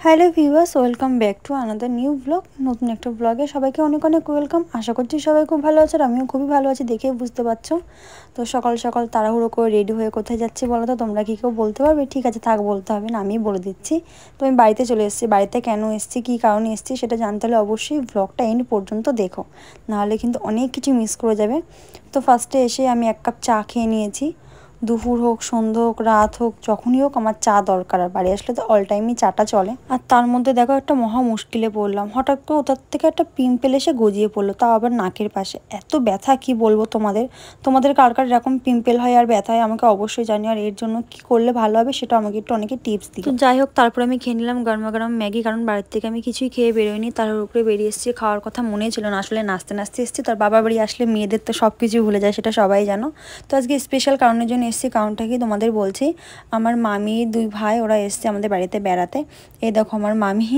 Hello viewers, welcome back to another new blog. নতুন একটা ব্লগে সবাইকে অনেক অনেক ওয়েলকাম। আশা করছি সবাই খুব ভালো আছে আর আমিও খুবই ভালো আছি, দেখেই বুঝতে পারছো। তো সকাল সকাল তাড়াহুড়ো করে রেডি হয়ে কোথায় যাচ্ছি বলো তো? তোমরা কি কেউ বলতে পারবে? ঠিক আছে, থাক, বলতে হবে না, আমি বলে দিচ্ছি। তো আমি বাড়িতে চলে এসেছি। বাড়িতে কেন এসেছি, কী কারণে এসেছি সেটা জানতে হলে অবশ্যই ব্লগটা এন্ড পর্যন্ত দেখো, নাহলে কিন্তু অনেক কিছু মিস করে যাবে। তো ফার্স্টে এসে আমি এক কাপ চা খেয়ে নিয়েছি। দুপুর হোক, সন্ধ্যা হোক, রাত হোক, যখনই হোক আমার চা দরকার। আর বাড়ি আসলে তো অল টাইমই চাটা চলে। আর তার মধ্যে দেখো একটা মহা মুশকিলে পড়লাম। হঠাৎ করে ওটার থেকে একটা পিম্পল এসে গজিয়ে পড়লো, তাও আবার নাকের পাশে। এত ব্যথা কি বলবো তোমাদের কার কার এরকম পিম্পল হয় আর ব্যথা হয় আমাকে অবশ্যই জানিও। আর এর জন্য কি করলে ভালো হবে সেটা আমাকে একটু অনেকে টিপস দিই। তো যাই হোক, তারপরে আমি খেয়ে নিলাম গরমা গরম ম্যাগি, কারণ বাড়ির থেকে আমি কিছুই খেয়ে বেরোয়নি। তার উপরে বেরিয়ে এসেছি, খাওয়ার কথা মনেই ছিল না, আসলে নাচতে নাচতে এসেছি। তার বাবা বাড়ি আসলে মেয়েদের তো সব কিছু ভুলে যায়, সেটা সবাই জানো। তো আজকে স্পেশাল কারণের জন্য এসেছি। কারণটা কি তোমাদের বলছি। আমার মামি দুই ভাই ওরা এসছে আমাদের বাড়িতে বেড়াতে। এই দেখো আমার মামি,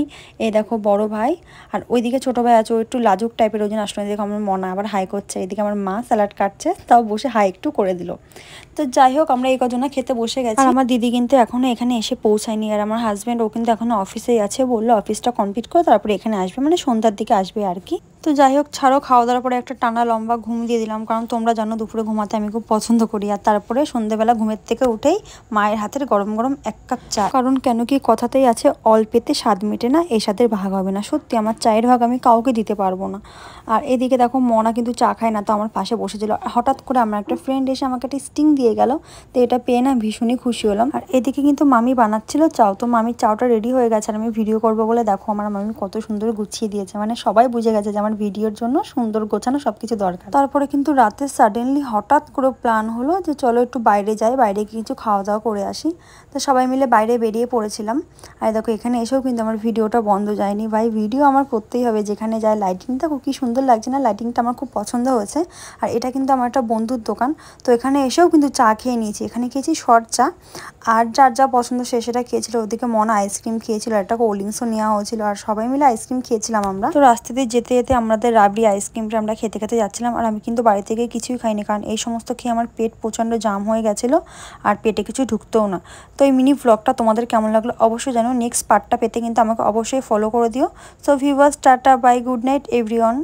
এই দেখো বড় ভাই, আর ওইদিকে ছোটো ভাই আছে, ও একটু লাজুক টাইপের, ওই জন্য আসলে দেখো আমার মনা আবার হাই করছে। এদিকে আমার মা স্যালাড কাটছে, তাও বসে হাই একটু করে দিল। তো যাই হোক, আমরা এই কজনা খেতে বসে গেছি। আর আমার দিদি কিন্তু এখনও এখানে এসে পৌঁছায়নি। আর আমার হাজব্যান্ড, ও কিন্তু এখনও অফিসেই আছে, বললো অফিসটা কমপ্লিট করে তারপরে এখানে আসবে, মানে সন্ধ্যার দিকে আসবে আর কি। তো যাই হোক, ছাড়ো, খাওয়া দাওয়ার পরে একটা টানা লম্বা ঘুম দিয়ে দিলাম, কারণ তোমরা জানো দুপুরে ঘুমাতে আমি খুব পছন্দ করি। আর তারপরে সন্ধ্যেবেলা ঘুমের থেকে উঠেই মায়ের হাতের গরম গরম এক কাপ চা, কারণ কেন কি কথাতেই আছে অল্পেতে স্বাদ মেটে না, এই স্বাদের ভাগ হবে না। সত্যি আমার চায়ের ভাগ আমি কাউকে দিতে পারবো না। আর এদিকে দেখো মনা কিন্তু চা খায় না, তো আমার পাশে বসেছিল। হঠাৎ করে আমার একটা ফ্রেন্ড এসে আমাকে একটা স্টিং দিয়ে গেল, তো এটা পেয়ে না ভীষণই খুশি হলাম। আর এদিকে কিন্তু মামি বানাচ্ছিল চাও, তো মামির চাওটা রেডি হয়ে গেছে। আর আমি ভিডিও করবো বলে দেখো আমার মামি কত সুন্দর গুছিয়ে দিয়েছে, মানে সবাই বুঝে গেছে যে আমার ভিডিওর জন্য সুন্দর গোছানো সবকিছু দরকার। তারপরে কিন্তু রাতে সাডেনলি হঠাৎ করে প্ল্যান হলো যে চলো একটু বাইরে যাই, বাইরে কিছু খাওয়া দাওয়া করে আসি। তো সবাই মিলে বাইরে বেরিয়ে পড়েছিলাম। আর দেখো এখানে এসেও কিন্তু আমার ভিডিওটা বন্ধ যায়নি। ভাই ভিডিও আমার করতেই হবে, যেখানে যায়। লাইটিং দেখো কি সুন্দর লাগছে না? লাইটিংটা আমার খুব পছন্দ হয়েছে। আর এটা কিন্তু আমার একটা বন্ধুর দোকান। তো এখানে এসেও কিন্তু চা খেয়ে নিয়েছি। এখানে খেয়েছি শর্ট চা, আর যার যা পছন্দ সে সেটা খেয়েছিল। ওদিকে মনা আইসক্রিম খেয়েছিল, একটা কোল্ড ড্রিঙ্কসও নেওয়া হয়েছিল, আর সবাই মিলে আইসক্রিম খেয়েছিলাম আমরা। তো রাস্তাতে যেতে যেতে আমাদের রাবড়ি আইসক্রিমটা আমরা খেতে খেতে যাচ্ছিলাম। আর আমি কিন্তু বাড়ি থেকে কিছুই খাইনি, কারণ এই সমস্ত খেয়ে আমার পেট প্রচণ্ড জাম হয়ে গেছিলো, আর পেটে কিছু ঢুকতেও না। তো এই মিনি ব্লগটা তোমাদের কেমন লাগলো অবশ্যই জানো। নেক্সট পার্টটা পেতে কিন্তু আমাকে অবশ্যই ফলো করে দিও। So viewers, tata, bye, good night everyone.